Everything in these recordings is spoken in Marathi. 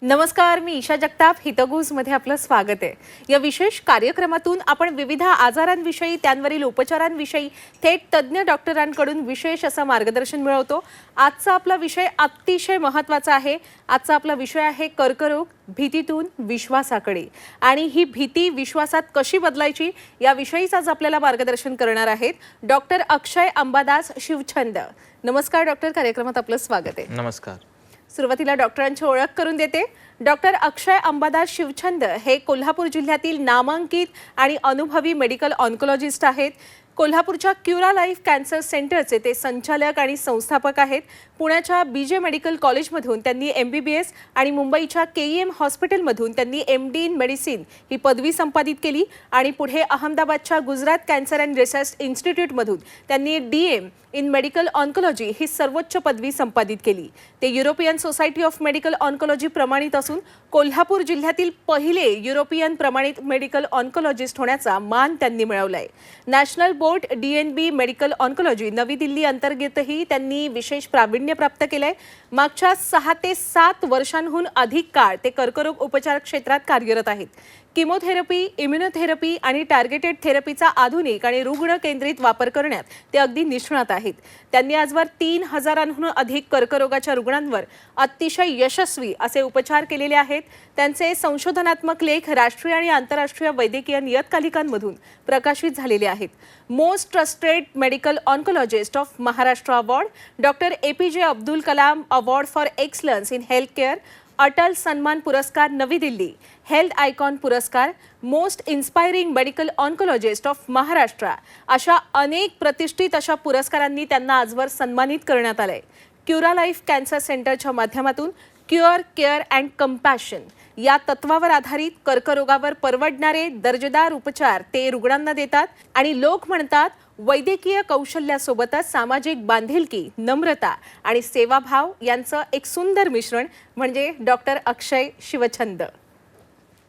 नमस्कार, मी ईशा जगताप. हितगुजमध्ये आपलं स्वागत आहे. या विशेष कार्यक्रमातून आपण विविध आजारांविषयी, त्यांवरील उपचारांविषयी थेट तज्ज्ञ डॉक्टरांकडून विशेष असं मार्गदर्शन मिळवतो. आजचा आपला विषय अतिशय महत्त्वाचा आहे. आजचा आपला विषय आहे कर्करोग, भीतीतून विश्वासाकडे. आणि ही भीती विश्वासात कशी बदलायची याविषयीच आज आपल्याला मार्गदर्शन करणार आहेत डॉक्टर अक्षय अंबादास शिवछंद. नमस्कार डॉक्टर, कार्यक्रमात आपलं स्वागत आहे. नमस्कार. सुरुवातीला डॉक्टरांची ओळख करून देते. डॉक्टर अक्षय अंबादास शिवछंद हे कोल्हापूर जिल्ह्यातील नामांकित आणि अनुभवी मेडिकल ऑन्कोलॉजिस्ट आहेत. कोल्हापूरच्या क्युरा लाईफ कॅन्सर सेंटरचे ते संचालक आणि संस्थापक आहेत. पुण्याच्या बीजे मेडिकल कॉलेजमधून त्यांनी MBBS आणि मुंबईच्या KEM हॉस्पिटलमधून त्यांनी MD इन मेडिसिन ही पदवी संपादित केली आणि पुढे अहमदाबादच्या गुजरात कॅन्सर अँड रिसर्च इन्स्टिट्यूटमधून त्यांनी DM इन मेडिकल ऑन्कोलॉजी ही सर्वोच्च पदवी संपादित केली. ते European society of medical oncology प्रमाणित असून कोल्हापूर जिल्ह्यातील पहिले युरोपियन प्रमाणित मेडिकल ऑन्कोलॉजिस्ट होण्याचा मान त्यांनी मिळवलाय. National board DNB medical oncology नवी दिल्ली अंतर्गतही त्यांनी विशेष प्रावीण्य प्राप्त केलंय. मागच्या 6 ते 7 वर्षांहून अधिक काळ ते कर्करोग उपचार क्षेत्रात कार्यरत आहेत. किमोथेरपी, इम्युनोथेरपी आणि टार्गेटेड थेरपीचा आधुनिक आणि रुग्ण केंद्रित वापर करण्यात ते अगदी निष्णात आहेत. त्यांनी आजवर 3000हून अधिक कर्करोगाच्या रुग्णांवर अतिशय यशस्वी असे उपचार केलेले आहेत. त्यांचे संशोधनात्मक लेख राष्ट्रीय आणि आंतरराष्ट्रीय वैद्यकीय नियतकालिकांमधून प्रकाशित झालेले आहेत. Most trusted medical oncologist of Maharashtra award, doctor APJ Abdul Kalam award for excellence in health care, Atal सन्मान पुरस्कार नवी दिल्ली, हेल्थ आयकॉन पुरस्कार, most inspiring medical oncologist of Maharashtra अशा अनेक प्रतिष्ठित अशा पुरस्कारांनी त्यांना आजवर सन्मानित करण्यात आलंय. क्युरा लाईफ कॅन्सर सेंटरच्या माध्यमातून क्युअर, केअर अँड कंपॅशन या तत्वावर आधारित कर्करोगावर परवडणारे दर्जेदार उपचार ते रुग्णांना देतात. आणि लोक म्हणतात वैद्यकीय कौशल्यासोबतच सामाजिक बांधिलकी, नम्रता आणि सेवाभाव यांचं एक सुंदर मिश्रण म्हणजे डॉक्टर अक्षय शिवछंद.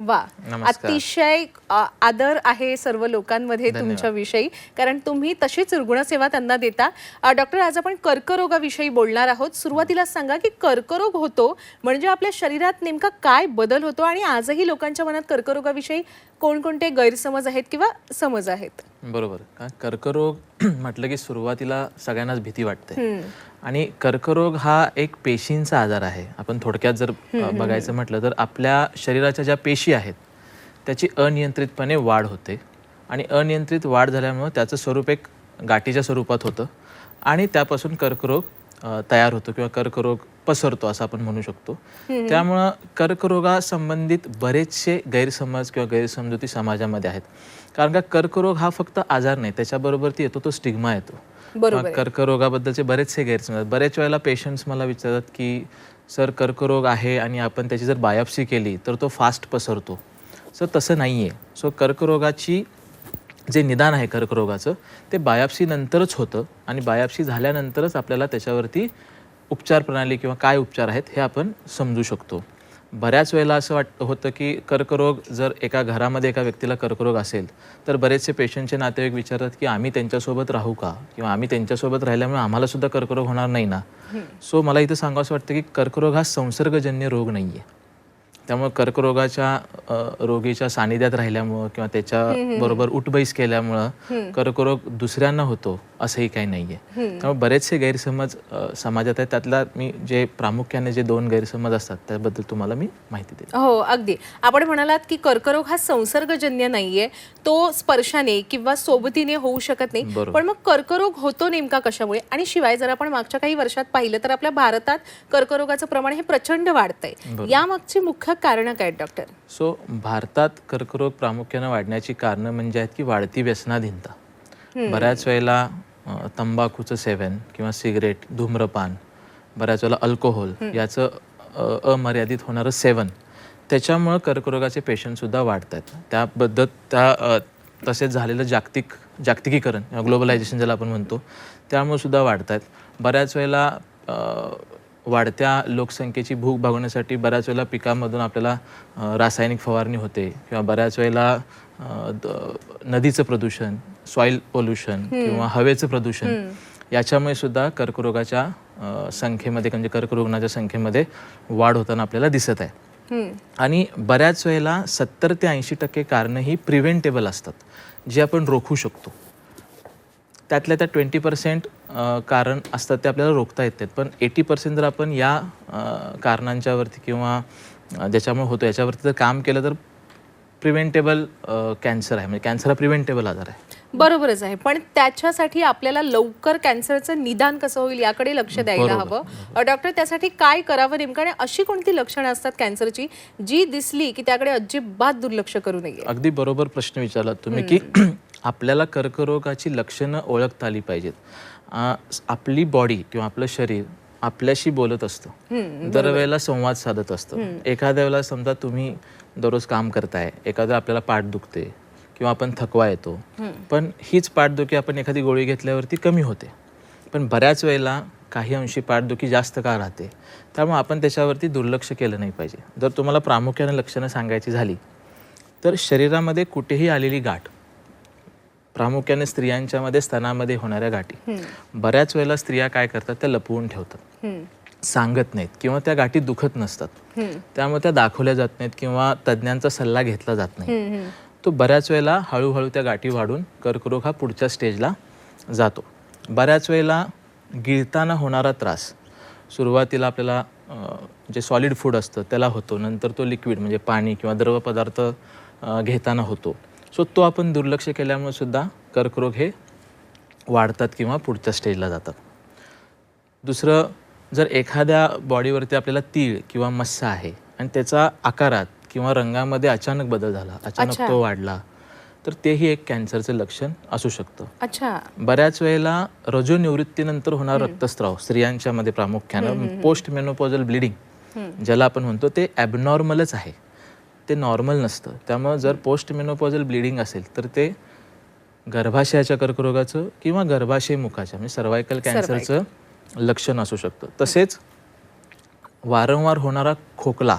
वा, अतिशय आदर आहे सर्व लोकांमध्ये तुमच्याविषयी, कारण तुम्ही तशीच रुग्णसेवा त्यांना देता. डॉक्टर, आज आपण कर्करोगाविषयी बोलणार आहोत. सुरुवातीला सांगा की कर्करोग होतो म्हणजे आपल्या शरीरात नेमका काय बदल होतो आणि आजही लोकांच्या मनात कर्करोगाविषयी कोणकोणते गैरसमज आहेत किंवा समज आहेत? बरोबर. कर्करोग म्हटलं की सुरुवातीला सगळ्यांनाच भीती वाटते. आणि कर्करोग हा एक पेशींचा आजार आहे. आपण थोडक्यात जर बघायचं म्हटलं तर आपल्या शरीराच्या ज्या पेशी आहेत त्याची अनियंत्रितपणे वाढ होते आणि अनियंत्रित वाढ झाल्यामुळे त्याचं स्वरूप एक गाठीच्या स्वरूपात होतं आणि त्यापासून कर्करोग तयार होतो किंवा कर्करोग पसरतो असं आपण म्हणू शकतो. त्यामुळं कर्करोगासंबंधित बरेचसे गैरसमज किंवा गैरसमजुती समाजामध्ये आहेत. कारण का कर्करोग हा फक्त आजार नाही, त्याच्याबरोबर येतो तो स्टिग्मा येतो. कर्करोगाबद्दलचे बरेचसे गैरसमज. बरेच वेळेला पेशंट्स मला विचारतात की सर कर्करोग आहे आणि आपण त्याची जर बायोप्सी केली तर तो फास्ट पसरतो. सर तसं नाही आहे. सो कर्करोगाची जे निदान आहे कर्करोगाचं ते बायोप्सी नंतरच होतं आणि बायोप्सी झाल्यानंतरच आपल्याला त्याच्यावरती उपचार प्रणाली किंवा काय उपचार आहेत हे आपण समजू शकतो. बऱ्याच वेळेला असं होतं की कर्करोग जर एका घरामध्ये एका व्यक्तीला कर्करोग असेल तर बरेचसे पेशंटचे नातेवाईक विचारतात की आम्ही त्यांच्यासोबत राहू का किंवा आम्ही त्यांच्यासोबत राहिल्यामुळे आम्हाला सुद्धा कर्करोग होणार नाही ना. सो मला इथं सांगावं वाटतं की कर्करोग हा संसर्गजन्य रोग नाही आहे. त्यामुळे कर्करोगाच्या रोगीच्या सानिध्यात राहिल्यामुळं किंवा त्याच्या बरोबर उठबैस केल्यामुळं कर्करोग दुसऱ्यांना होतो असंही काही नाही आहे. त्यामुळे बरेचसे गैरसमज समाजात आहेत. त्यातला मी जे प्रामुख्याने जे 2 गैरसमज असतात त्याबद्दल तुम्हाला मी माहिती देते. हो, अगदी. आपण म्हणालात की कर्करोग हा संसर्गजन्य नाहीये, तो स्पर्शाने किंवा सोबतीने होऊ शकत नाही. पण मग कर्करोग होतो नेमका कशामुळे? आणि शिवाय जर आपण मागच्या काही वर्षात पाहिलं तर आपल्या भारतात कर्करोगाचं प्रमाण हे प्रचंड वाढतंय. यामागची मुख्य कारण काय डॉक्टर? सो भारतात कर्करोग प्रामुख्याने वाढण्याची कारणं म्हणजे आहेत की वाढती व्यसनाधीनता. बऱ्याच वेळेला तंबाखूचं सेवन किंवा सिगरेट, धूम्रपान, बऱ्याच वेळेला अल्कोहोल याचं अमर्यादित होणारं सेवन, त्याच्यामुळं कर्करोगाचे पेशंटसुद्धा वाढतात. त्याबद्दल तसेच झालेलं जागतिकीकरण ग्लोबलायझेशन ज्याला आपण म्हणतो त्यामुळे सुद्धा वाढतात. बऱ्याच वेळेला वाढत्या लोकसंख्येची भूक भागवण्यासाठी बऱ्याच वेळेला पिकांमधून आपल्याला रासायनिक फवारणी होते किंवा बऱ्याच वेळेला नदीचं प्रदूषण, सॉईल पोल्युशन किंवा हवेचं प्रदूषण याच्यामुळे सुद्धा कर्करोगाच्या संख्येमध्ये म्हणजे कर्करुग्णाच्या संख्येमध्ये वाढ होताना आपल्याला दिसत आहे. आणि बऱ्याच वेळेला 70 ते 80% कारणं ही प्रिव्हेंटेबल असतात, जी आपण रोखू शकतो. त्यातल्या त्या 20% कारण असतात ते आपल्याला रोखता येत नाहीत. पण 80% जर आपण या कारणांच्यावरती किंवा ज्याच्यामुळे होतो याच्यावरती जर काम केलं तर प्रिव्हेंटेबल कॅन्सर आहे. म्हणजे कॅन्सर हा प्रिव्हेंटेबल आजार आहे. बरोबरच आहे. पण त्याच्यासाठी आपल्याला लवकर कॅन्सरचं निदान कसं होईल याकडे लक्ष द्यायला हवं. डॉक्टर, त्यासाठी काय करावं नेमकं आणि अशी कोणती लक्षणं असतात कॅन्सरची जी दिसली की त्याकडे अजिबात दुर्लक्ष करू नये? अगदी बरोबर प्रश्न विचारला तुम्ही की आपल्याला कर्करोगाची लक्षणं ओळखता आली पाहिजेत. आपली बॉडी किंवा आपलं शरीर आपल्याशी बोलत असतं, दरवेळेला संवाद साधत असतं. एखाद्या वेळेला समजा तुम्ही दररोज काम करताय, एखाद्या आपल्याला पाठ दुखते किंवा आपण थकवा येतो, पण हीच पाठदुखी आपण एखादी गोळी घेतल्यावरती कमी होते. पण बऱ्याच वेळेला काही अंशी पाठदुखी जास्त का राहते, त्यामुळे आपण त्याच्यावरती दुर्लक्ष केलं नाही पाहिजे. जर तुम्हाला प्रामुख्याने लक्षणं सांगायची झाली तर शरीरामध्ये कुठेही आलेली गाठ, प्रामुख्याने स्त्रियांच्यामध्ये स्तनामध्ये होणाऱ्या गाठी, बऱ्याच वेळेला स्त्रिया काय करतात, त्या लपवून ठेवतात, सांगत नाहीत किंवा त्या गाठी दुखत नसतात, त्यामुळे त्या दाखवल्या जात नाहीत किंवा तज्ज्ञांचा सल्ला घेतला जात नाही. तो बऱ्याच वेळेला हळूहळू त्या गाठी वाढून कर्करोग हा पुढच्या स्टेजला जातो. बऱ्याच वेळेला गिळताना होणारा त्रास सुरुवातीला आपल्याला जे सॉलिड फूड असतं त्याला होतो, नंतर तो लिक्विड म्हणजे पाणी किंवा द्रव पदार्थ घेताना होतो. सो तो आपण दुर्लक्ष केल्यामुळे सुद्धा कर्करोग हे वाढतात किंवा पुढच्या स्टेजला जातात. दुसरं, जर एखाद्या बॉडीवरती आपल्याला तीळ किंवा मस्सा आहे आणि त्याचा आकारात किंवा रंगामध्ये अचानक बदल झाला, अचानक तो वाढला, तर तेही एक कॅन्सरचं लक्षण असू शकतं. अच्छा. बऱ्याच वेळेला रजोनिवृत्तीनंतर होणारा रक्तस्राव स्त्रियांच्या मध्ये प्रामुख्यानं पोस्ट मेनोपॉझल ब्लिडिंग ज्याला आपण म्हणतो ते ॲबनॉर्मलच आहे, ते नॉर्मल नसतं. त्यामुळे जर पोस्ट मेनोपॉझल ब्लिडिंग असेल तर ते गर्भाशयाच्या कर्करोगाचं किंवा गर्भाशय मुखाच्या म्हणजे सर्वायकल कॅन्सरचं लक्षण असू शकतं. तसेच वारंवार होणारा खोकला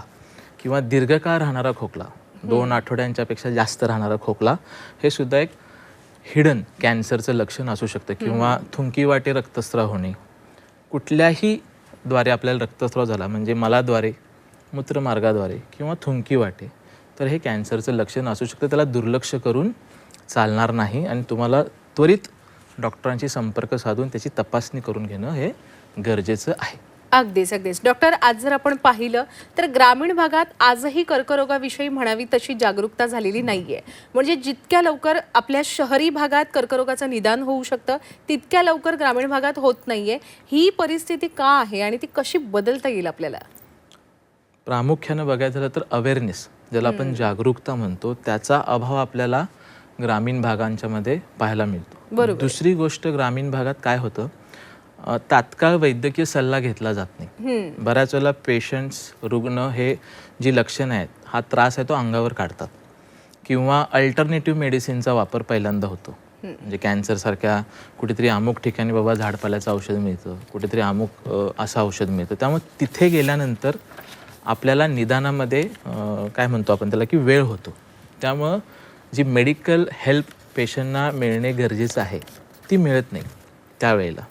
किंवा दीर्घकाळ राहणारा खोकला, 2 आठवड्यांच्यापेक्षा जास्त राहणारा खोकला, हे सुद्धा एक हिडन कॅन्सरचं लक्षण असू शकतं. किंवा थुंकीवाटे रक्तस्राव होणे, कुठल्याही द्वारे आपल्याला रक्तस्राव झाला म्हणजे मलाद्वारे, मूत्रमार्गाद्वारे किंवा थुंकीवाटे, तर हे कॅन्सरचं लक्षण असू शकतं. त्याला दुर्लक्ष करून चालणार नाही आणि तुम्हाला त्वरित डॉक्टरांशी संपर्क साधून त्याची तपासणी करून घेणं हे गरजेचं आहे. अगदीच अगदीच. डॉक्टर, आज जर आपण पाहिलं तर ग्रामीण भागात आजही कर्करोगाविषयी म्हणावी तशी जागरूकता झालेली नाहीये. म्हणजे जितक्या लवकर आपल्या शहरी भागात कर्करोगाचं निदान होऊ शकतं तितक्या लवकर ग्रामीण भागात होत नाहीये. ही परिस्थिती का आहे आणि ती कशी बदलता येईल आपल्याला? प्रामुख्यानं बघायचं झालं तर अवेअरनेस, ज्याला आपण जागरूकता म्हणतो, त्याचा अभाव आपल्याला ग्रामीण भागांच्या मध्ये पाहायला मिळतो. दुसरी गोष्ट, ग्रामीण भागात काय होतं, तात्काळ वैद्यकीय सल्ला घेतला जात नाही. बऱ्याच वेळेला पेशंट्स, रुग्ण हे जी लक्षणं आहेत, हा त्रास आहे तो अंगावर काढतात किंवा अल्टरनेटिव्ह मेडिसिनचा वापर पहिल्यांदा होतो. म्हणजे कॅन्सरसारख्या कुठेतरी अमुक ठिकाणी बाबा झाडपाल्याचं औषध मिळतं, कुठेतरी अमुक असं औषध मिळतं, त्यामुळे तिथे गेल्यानंतर आपल्याला निदानामध्ये काय म्हणतो आपण त्याला की वेळ होतो. त्यामुळं जी मेडिकल हेल्प पेशंटना मिळणे गरजेचं आहे ती मिळत नाही त्यावेळेला.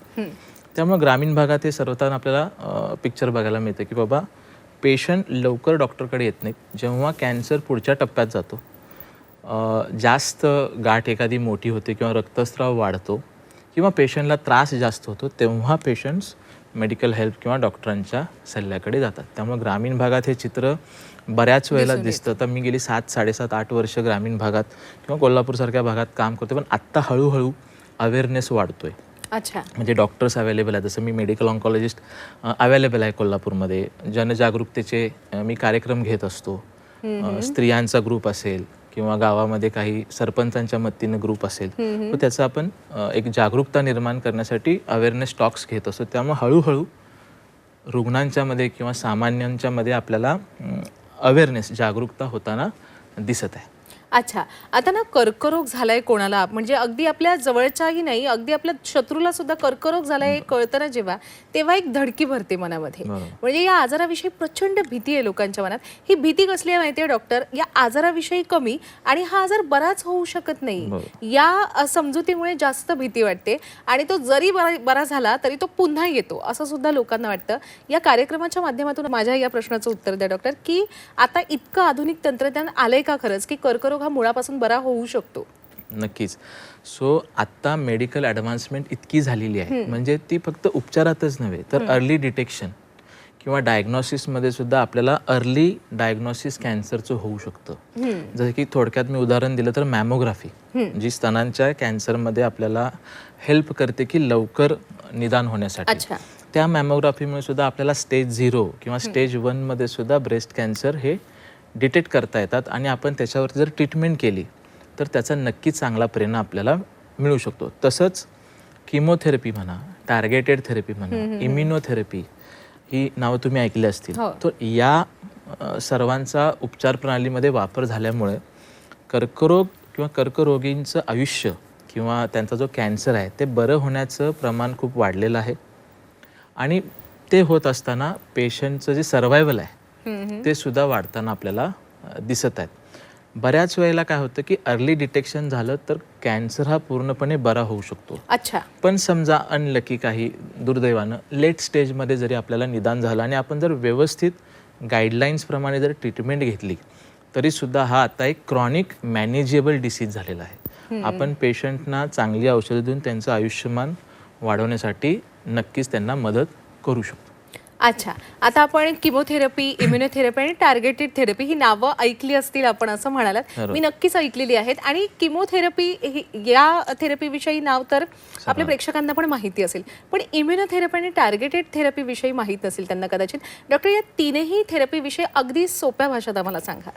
त्यामुळे ग्रामीण भागात हे सर्वथा आपल्याला पिक्चर बघायला मिळतं की बाबा पेशंट लवकर डॉक्टरकडे येत नाहीत. जेव्हा कॅन्सर पुढच्या टप्प्यात जातो, जास्त गाठ एखादी मोठी होते किंवा रक्तस्राव वाढतो किंवा पेशंटला त्रास जास्त होतो, तेव्हा पेशंट्स मेडिकल हेल्प किंवा डॉक्टरांच्या सल्ल्याकडे जातात. त्यामुळे ग्रामीण भागात हे चित्र बऱ्याच वेळेला दिसतं. तर मी गेली 7, 7.5, 8 वर्ष ग्रामीण भागात किंवा कोल्हापूरसारख्या भागात काम करतो, पण आत्ता हळूहळू अवेअरनेस वाढतोय. अच्छा. म्हणजे डॉक्टर्स अवेलेबल आहेत, जसं मी मेडिकल ऑन्कॉलॉजिस्ट अवेलेबल आहे कोल्हापूरमध्ये. जनजागरूकतेचे मी कार्यक्रम घेत असतो. स्त्रियांचा ग्रुप असेल किंवा गावामध्ये काही सरपंचांच्या मदतीने ग्रुप असेल, तर त्याचं आपण एक जागरूकता निर्माण करण्यासाठी अवेअरनेस टॉक्स घेत असतो. त्यामुळे हळूहळू रुग्णांच्या मध्ये किंवा सामान्यांच्या मध्ये आपल्याला अवेअरनेस, जागरूकता होताना दिसत आहे. अच्छा, आता ना कर्करोग झालाय कोणाला, म्हणजे अगदी आपल्या जवळच्याही नाही, अगदी आपल्या शत्रूला सुद्धा कर्करोग झालाय हे कळतं ना जेव्हा, तेव्हा एक धडकी भरते मनामध्ये. बरोबर. म्हणजे या आजाराविषयी प्रचंड भीती आहे लोकांच्या मनात. ही भीती कसली आहे माहिती आहे डॉक्टर? या आजाराविषयी कमी आणि हा आजार बराच होऊ शकत नाही, बरोबर. या समजुतीमुळे जास्त भीती वाटते आणि तो जरी बरा झाला तरी तो पुन्हा येतो असं सुद्धा लोकांना वाटतं. या कार्यक्रमाच्या माध्यमातून माझ्या या प्रश्नाचं उत्तर द्या डॉक्टर, की आता इतकं आधुनिक तंत्रज्ञान आलंय का खरंच, की कर्करोग हा मुळापासून बरा होऊ शकतो? नक्कीच. सो आत्ता मेडिकल ॲडव्हान्समेंट इतकी झालेली आहे, म्हणजे ती फक्त उपचारातच नव्हे तर अर्ली डिटेक्शन किंवा डायग्नॉसिसमध्ये सुद्धा आपल्याला अर्ली डायग्नॉसिस कॅन्सरचं होऊ शकतं. जसं की थोडक्यात मी उदाहरण दिलं तर मॅमोग्राफी, जी स्तनांच्या कॅन्सरमध्ये आपल्याला हेल्प करते की लवकर निदान होण्यासाठी. अच्छा. त्या मॅमोग्राफीमुळे सुद्धा आपल्याला स्टेज 0 किंवा स्टेज 1 मध्ये सुद्धा ब्रेस्ट कॅन्सर हे डिटेक्ट करता येतात आणि आपण त्याच्यावरती जर ट्रीटमेंट केली तर त्याचा नक्कीच चांगला परिणाम आपल्याला मिळू शकतो. तसंच किमोथेरपी म्हणा, टार्गेटेड थेरपी म्हणा, इम्युनोथेरपी ही नावं तुम्ही ऐकली असतील. तर या सर्वांचा उपचार प्रणालीमध्ये वापर झाल्यामुळे कर्करोग किंवा कर्करोगींचं आयुष्य किंवा त्यांचा जो कॅन्सर आहे ते बरं होण्याचं प्रमाण खूप वाढलेलं आहे आणि ते होत असताना पेशंटचं जे सर्वायवल आहे ते सुद्धा वाढताना आपल्याला दिसत आहेत. बऱ्याच वेळेला काय होतं की अर्ली डिटेक्शन झालं तर कॅन्सर हा पूर्णपणे बरा होऊ शकतो. अच्छा. पण समजा अनलकी काही दुर्दैवानं लेट स्टेजमध्ये जरी आपल्याला निदान झालं आणि आपण जर व्यवस्थित गाईडलाईन्सप्रमाणे जर ट्रीटमेंट घेतली तरी सुद्धा हा आता एक क्रॉनिक मॅनेजेबल डिसीज झालेला आहे. आपण पेशंटना चांगली औषधं देऊन त्यांचं आयुष्यमान वाढवण्यासाठी नक्कीच त्यांना मदत करू शकतो. अच्छा, आता आपण किमोथेरपी, इम्युनोथेरपी आणि टार्गेटेड थेरपी ही नावं ऐकली असतील आपण असं म्हणालात. मी नक्कीच ऐकलेली आहेत आणि किमोथेरपी या थेरपीविषयी नाव तर आपल्या प्रेक्षकांना पण माहिती असेल, पण इम्युनोथेरपी आणि टार्गेटेड थेरपीविषयी माहीत नसेल त्यांना कदाचित. डॉक्टर, या तीनही थेरपीविषयी अगदी सोप्या भाषेत आम्हाला सांगा.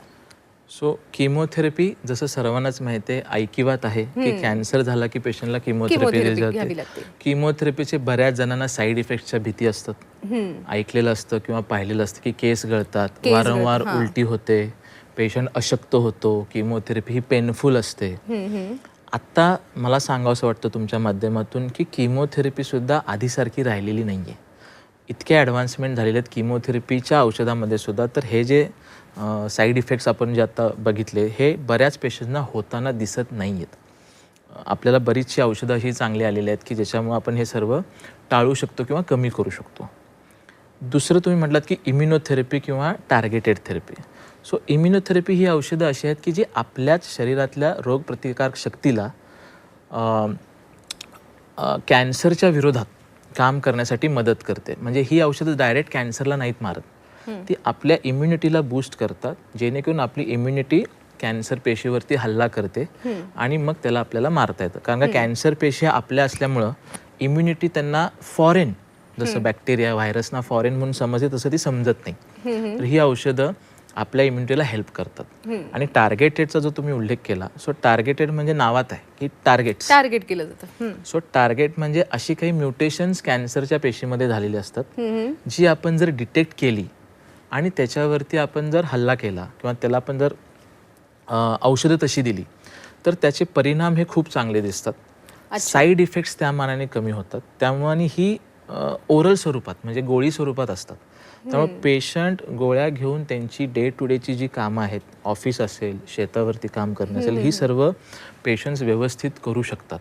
सो किमोथेरपी जसं सर्वांनाच माहिती आहे ऐकिवात आहे की कॅन्सर झाला की पेशंटला किमोथेरपी दिली जाते. किमोथेरपीचे बऱ्याच जणांना साईड इफेक्टच्या भीती असतात. ऐकलेलं असतं किंवा पाहिलेलं असतं की केस गळतात, वारंवार उलटी होते, पेशंट अशक्त होतो, किमोथेरपी ही पेनफुल असते. आत्ता मला सांगावंसं वाटतं तुमच्या माध्यमातून की किमोथेरपी सुद्धा आधीसारखी राहिलेली नाही आहे. इतके ॲडव्हान्समेंट झालेले आहेत किमोथेरपीच्या औषधामध्ये सुद्धा. तर हे जे साईड इफेक्ट्स आपण जे आता बघितले हे बऱ्याच पेशंटना होताना दिसत नाही आहेत. आपल्याला बरीचशी औषधं अशी चांगली आलेली आहेत की ज्याच्यामुळे आपण हे सर्व टाळू शकतो किंवा कमी करू शकतो. दुसरं तुम्ही म्हटलात की इम्युनोथेरपी किंवा टार्गेटेड थेरपी. सो इम्युनोथेरपी ही औषधं अशी आहेत की जी आपल्याच शरीरातल्या रोगप्रतिकारक शक्तीला कॅन्सरच्या विरोधात काम करण्यासाठी मदत करते. म्हणजे ही औषधं डायरेक्ट कॅन्सरला नाहीत मारत, ती आपल्या इम्युनिटीला बूस्ट करतात जेणेकरून आपली इम्युनिटी कॅन्सर पेशीवरती हल्ला करते आणि मग त्याला आपल्याला मारता येतं. कारण का कॅन्सर पेशी आपल्या असल्यामुळं इम्युनिटी त्यांना फॉरेन, जसं बॅक्टेरिया व्हायरसना फॉरेन म्हणून समजते तसं ती समजत नाही. तर ही औषधं आपल्या इम्युनिटीला हेल्प करतात. आणि टार्गेटेडचा जो तुम्ही उल्लेख केला, सो टार्गेटेड म्हणजे नावात आहे की टार्गेट केलं जातं. सो टार्गेट म्हणजे अशी काही म्युटेशन्स कॅन्सरच्या पेशीमध्ये झालेली असतात जी आपण जर डिटेक्ट केली आणि त्याच्यावरती आपण जर हल्ला केला किंवा त्याला आपण जर औषधं तशी दिली तर त्याचे परिणाम हे खूप चांगले दिसतात. साईड इफेक्ट्स त्या मानाने कमी होतात. त्यामुळे ही ओरल स्वरूपात म्हणजे गोळी स्वरूपात असतात. त्यामुळे पेशंट गोळ्या घेऊन त्यांची डे टू डेची जी कामं आहेत, ऑफिस असेल, शेतावरती काम करणं असेल, ही सर्व पेशंट्स व्यवस्थित करू शकतात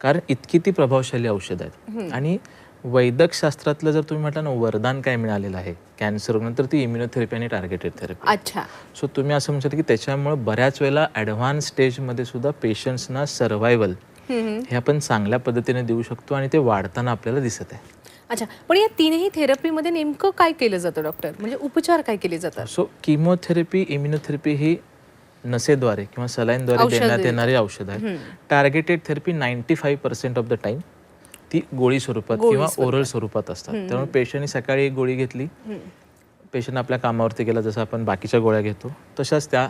कारण इतकी ती प्रभावशाली औषध आहेत. आणि वैद्यकशास्त्रातलं जर तुम्ही म्हटलं ना वरदान काय मिळालेलं आहे कॅन्सर रुग्णांना, तर ती इम्युनोथेरपी आणि टार्गेटेड थेरपी. अच्छा. सो तुम्ही असं म्हणू शकता की त्याच्यामुळे बऱ्याच वेळेला ॲडव्हान्स स्टेजमध्ये सुद्धा पेशंट्सना सर्वायवल हे आपण चांगल्या पद्धतीने देऊ शकतो आणि ते वाढताना आपल्याला दिसत आहे. अच्छा, पण या तीनही थेरपीमध्ये नेमकं काय केलं जातं डॉक्टर, म्हणजे उपचार काय केले जातात? सो किमोथेरपी, इम्युनोथेरपी ही नसेद्वारे किंवा सलाईनद्वारे देण्यात येणारी औषध आहे. Targeted therapy 95% of the time ती गोळी स्वरूपात किंवा ओरल स्वरूपात असतात. त्यामुळे पेशंटने सकाळी एक गोळी घेतली, पेशंट आपल्या कामावरती गेला, जसं आपण बाकीच्या गोळ्या घेतो तशाच त्या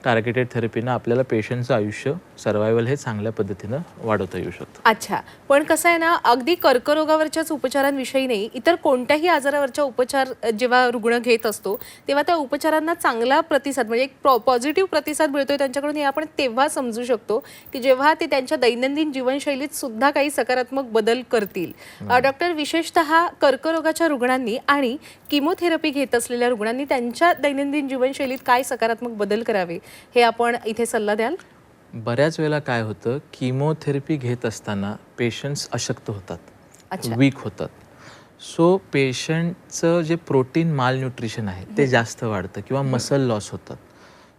टार्गेटेड थेरपीनं आपल्याला पेशंटचं आयुष्य सर्वायवल हे चांगल्या पद्धतीनं वाढवता येऊ शकतं. अच्छा, पण कसं आहे ना, अगदी कर्करोगावरच्याच उपचारांविषयी नाही, इतर कोणत्याही आजारावरच्या उपचार जेव्हा रुग्ण घेत असतो तेव्हा त्या उपचारांना चांगला प्रतिसाद म्हणजे एक पॉझिटिव्ह प्रतिसाद मिळतोय त्यांच्याकडून हे आपण तेव्हा समजू शकतो की जेव्हा ते त्यांच्या दैनंदिन जीवनशैलीत सुद्धा काही सकारात्मक बदल करतील. डॉक्टर, विशेषतः कर्करोगाच्या रुग्णांनी आणि किमोथेरपी घेत असलेल्या रुग्णांनी त्यांच्या दैनंदिन जीवनशैलीत काय सकारात्मक बदल करावे हे आपण इथे सल्ला द्याल? बऱ्याच वेळेला काय होतं, किमोथेरपी घेत असताना पेशंट्स अशक्त होतात, अच्छा. वीक होतात. सो पेशंटचं जे प्रोटीन माल न्यूट्रिशन आहे ते जास्त वाढतं किंवा मसल लॉस होतात.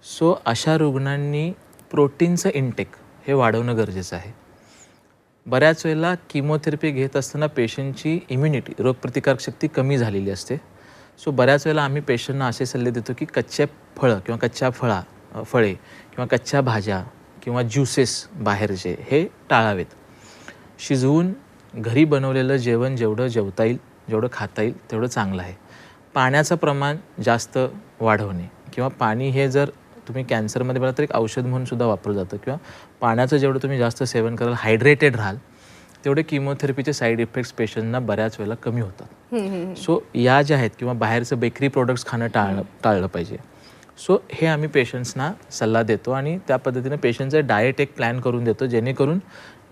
सो अशा रुग्णांनी प्रोटीनचं इंटेक हे वाढवणं गरजेचं आहे. बऱ्याच वेळेला किमोथेरपी घेत असताना पेशंटची इम्युनिटी रोगप्रतिकारक शक्ती कमी झालेली असते. सो बऱ्याच वेळेला आम्ही पेशंटना असे सल्ले देतो की कच्च्या फळं किंवा कच्च्या फळे किंवा कच्च्या भाज्या किंवा ज्युसेस बाहेरचे हे टाळावेत. शिजवून घरी बनवलेलं जेवण जेवढं जेवता येईल, जेवढं खाता येईल तेवढं चांगलं आहे. पाण्याचं प्रमाण जास्त वाढवणे किंवा पाणी हे जर तुम्ही कॅन्सरमध्ये बघा तर एक औषध म्हणून सुद्धा वापरलं जातं किंवा पाण्याचं जेवढं तुम्ही जास्त सेवन कराल, हायड्रेटेड राहाल, तेवढे किमोथेरपीचे साईड इफेक्ट्स पेशंटना बऱ्याच वेळेला कमी होतात. सो या ज्या आहेत किंवा बाहेरचं बेकरी प्रोडक्ट्स खाणं टाळलं पाहिजे. सो हे आम्ही पेशंट्सना सल्ला देतो आणि त्या पद्धतीने पेशंटचं डाएट एक प्लॅन करून देतो जेणेकरून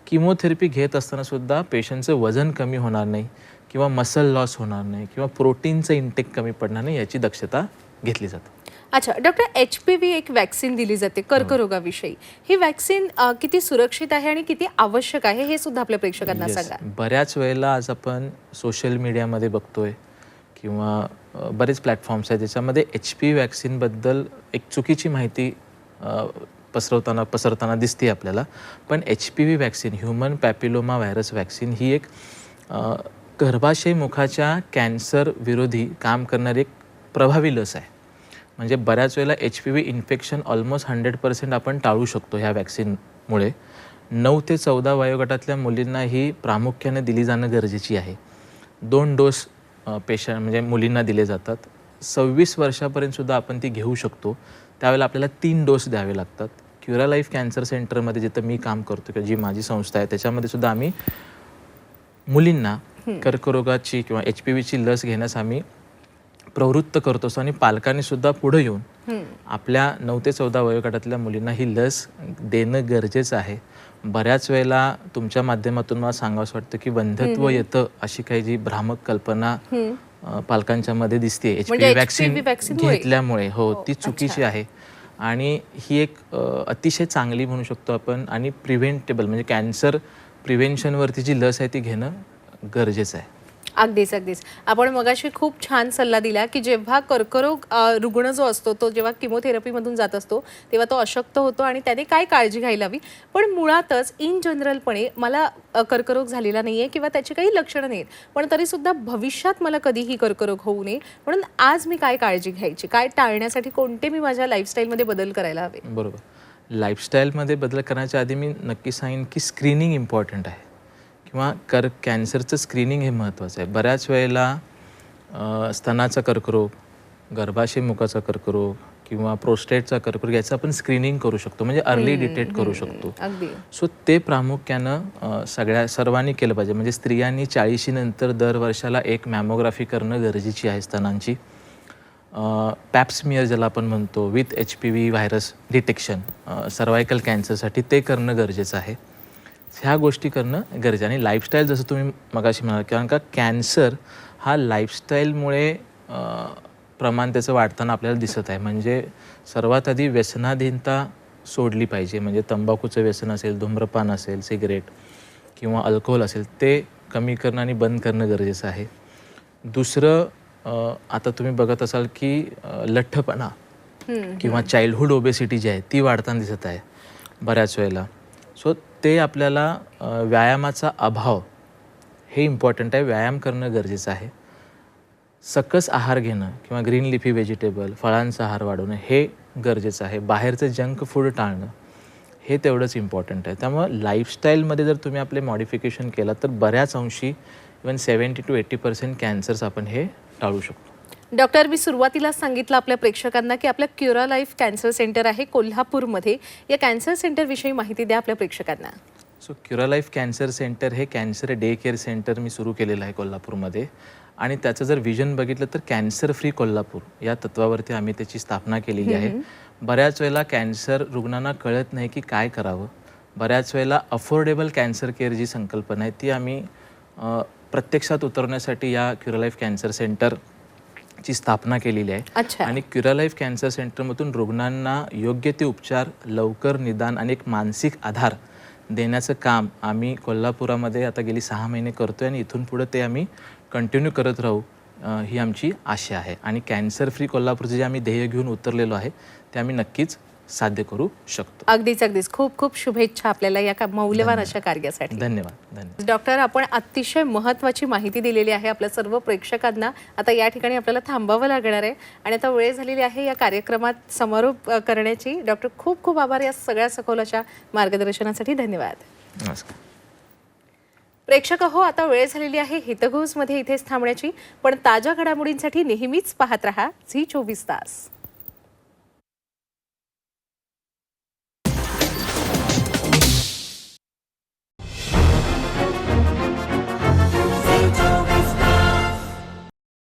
किमोथेरपी घेत असताना सुद्धा पेशंटचं वजन कमी होणार नाही किंवा मसल लॉस होणार नाही किंवा प्रोटीनचं इंटेक कमी पडणार नाही याची दक्षता घेतली जाते. अच्छा डॉक्टर, HPV एक वॅक्सिन दिली जाते कर्करोगाविषयी. ही वॅक्सिन किती सुरक्षित आहे आणि किती आवश्यक आहे हे सुद्धा आपल्या प्रेक्षकांना सांगा. बऱ्याच वेळेला आज आपण सोशल मीडियामध्ये बघतोय किंवा बरेच प्लॅटफॉर्म्स आहेत ज्याच्यामध्ये HPV वॅक्सिनबद्दल एक चुकीची माहिती पसरताना दिसते आपल्याला. पण HPV vaccine, human papilloma virus vaccine, ही एक गर्भाशय मुखाच्या कॅन्सर विरोधी काम करणारी एक प्रभावी लस आहे. म्हणजे बऱ्याच वेळेला HPV इन्फेक्शन ऑलमोस्ट 100% आपण टाळू शकतो ह्या वॅक्सिनमुळे. 9 ते 14 वयोगटातल्या मुलींना ही प्रामुख्याने दिली जाणं गरजेची आहे. 2 डोस म्हणजे मुलींना दिले जातात. 26 वर्षापर्यंत सुद्धा आपण ती घेऊ शकतो. त्यावेळेला आपल्याला 3 डोस द्यावे लागतात. क्युरा लाईफ कॅन्सर सेंटरमध्ये जिथं मी काम करतो किंवा जी माझी संस्था आहे त्याच्यामध्ये सुद्धा आम्ही मुलींना कर्करोगाची किंवा HPVची लस घेण्यास आम्ही प्रवृत्त करतो असतो आणि पालकांनी सुद्धा पुढे येऊन आपल्या 9 ते 14 वयोगटातल्या मुलींना ही लस देणं गरजेचं आहे. बऱ्याच वेळेला तुमच्या माध्यमातून मला सांगावंसं वाटतं की वंध्यत्व येतं अशी काही जी भ्रामक कल्पना पालकांच्या मध्ये दिसते HPV वॅक्सिन घेतल्यामुळे. हो, ती चुकीची आहे आणि ही एक अतिशय चांगली म्हणू शकतो आपण आणि प्रिव्हेंटेबल म्हणजे कॅन्सर प्रिव्हेन्शनवरती जी लस आहे ती घेणं गरजेचं आहे. अगदीच अगदीच. आपण मगाशी खूप छान सल्ला दिला की जेव्हा कर्करोग रुग्ण जो असतो तो जेव्हा किमोथेरपीमधून जात असतो तेव्हा तो अशक्त होतो आणि त्याने काय काळजी घ्यायला हवी. पण मुळातच इन जनरलपणे मला कर्करोग झालेला नाही आहे किंवा त्याची काही लक्षणं नाहीत, पण तरीसुद्धा भविष्यात मला कधीही कर्करोग होऊ नये म्हणून आज मी काय काळजी घ्यायची, काय टाळण्यासाठी कोणते मी माझ्या लाईफस्टाईलमध्ये बदल करायला हवे. बरोबर. लाईफस्टाईलमध्ये बदल करण्याच्या आधी मी नक्की सांगेन की स्क्रीनिंग इम्पॉर्टंट आहे किंवा कॅन्सरचं स्क्रीनिंग हे महत्त्वाचं आहे. बऱ्याच वेळेला स्तनाचा कर्करोग, गर्भाशय मुखाचा कर्करोग किंवा प्रोस्टेटचा कर्करोग याचं आपण स्क्रीनिंग करू शकतो म्हणजे अर्ली डिटेक्ट करू शकतो. सो ते प्रामुख्यानं सर्वांनी केलं पाहिजे. म्हणजे स्त्रियांनी 40 नंतर दर वर्षाला एक मॅमोग्राफी करणं गरजेची आहे स्तनांची. पॅप्समियर ज्याला आपण म्हणतो with HPV virus detection cervical कॅन्सरसाठी ते करणं गरजेचं आहे. ह्या गोष्टी करणं गरजेचं आणि लाईफस्टाईल जसं तुम्ही मगाशी म्हणाल कारण का कॅन्सर हा लाईफस्टाईलमुळे प्रमाण त्याचं वाढताना आपल्याला दिसत आहे. म्हणजे सर्वात आधी व्यसनाधीनता सोडली पाहिजे. म्हणजे तंबाखूचं व्यसन असेल, धूम्रपान असेल, सिगरेट किंवा अल्कोहोल असेल ते कमी करणं आणि बंद करणं गरजेचं आहे. दुसरं आता तुम्ही बघत असाल की लठ्ठपणा किंवा चाइल्डहुड ओबेसिटी जी आहे ती वाढताना दिसत आहे बऱ्याच वेळेला. सो ते आपल्याला व्यायामाचा अभाव हे इम्पॉर्टंट आहे. व्यायाम करणं गरजेचं आहे. सकस आहार घेणं किंवा ग्रीन लिफी व्हेजिटेबल फळांचा आहार वाढवणं हे गरजेचं आहे. बाहेरचं जंक फूड टाळणं हे तेवढंच इम्पॉर्टंट आहे. त्यामुळं लाईफस्टाईलमध्ये जर तुम्ही आपले मॉडिफिकेशन केलं तर बऱ्याच अंशी इवन 70 to 80% कॅन्सर्स आपण हे टाळू शकतो. डॉक्टर, मी सुरुवातीलाच सांगितलं आपल्या प्रेक्षकांना की आपलं क्युरा लाईफ कॅन्सर सेंटर आहे कोल्हापूरमध्ये. या कॅन्सर सेंटरविषयी माहिती द्या आपल्या प्रेक्षकांना. सो क्युरा लाईफ कॅन्सर सेंटर हे कॅन्सर डे केअर सेंटर मी सुरू केलेलं आहे कोल्हापूरमध्ये. आणि त्याचं जर विजन बघितलं तर कॅन्सर फ्री कोल्हापूर या तत्वावरती आम्ही त्याची स्थापना केलेली आहे. बऱ्याच वेळेला कॅन्सर रुग्णांना कळत नाही की काय करावं. बऱ्याच वेळेला अफोर्डेबल कॅन्सर केअर जी संकल्पना आहे ती आम्ही प्रत्यक्षात उतरवण्यासाठी या क्युरा लाईफ कॅन्सर सेंटरची स्थापना केलेली आहे. अच्छा. आणि क्युरा लाईफ कॅन्सर सेंटरमधून रुग्णांना योग्य ते उपचार, लवकर निदान आणि एक मानसिक आधार देण्याचं काम आम्ही कोल्हापुरामध्ये आता गेली 6 महिने करतोय आणि इथून पुढे ते आम्ही कंटिन्यू करत राहू ही आमची आशा आहे. आणि कॅन्सर फ्री कोल्हापूरचे जे आम्ही ध्येय घेऊन उतरलेलो आहे ते आम्ही नक्कीच साध्य करू शकतो. अगदीच खूप खूप शुभेच्छा आपल्याला या मौल्यवान अशा कार्यासाठी. धन्यवाद. डॉक्टर, आपण अतिशय महत्त्वाची माहिती दिलेली आहे आपल्या सर्व प्रेक्षकांना. आता या ठिकाणी आपल्याला थांबावं लागणार आहे आणि आता वेळ झालेली आहे या कार्यक्रमात समारोप करण्याची. डॉक्टर, खूप खूप आभार या सगळ्या सखोल अशा मार्गदर्शनासाठी. धन्यवाद. नमस्कार. प्रेक्षक हो, आता वेळ झालेली आहे हितगुजमध्ये इथेच थांबण्याची. पण ताज्या घडामोडींसाठी नेहमीच पाहत रहा झी 24 तास.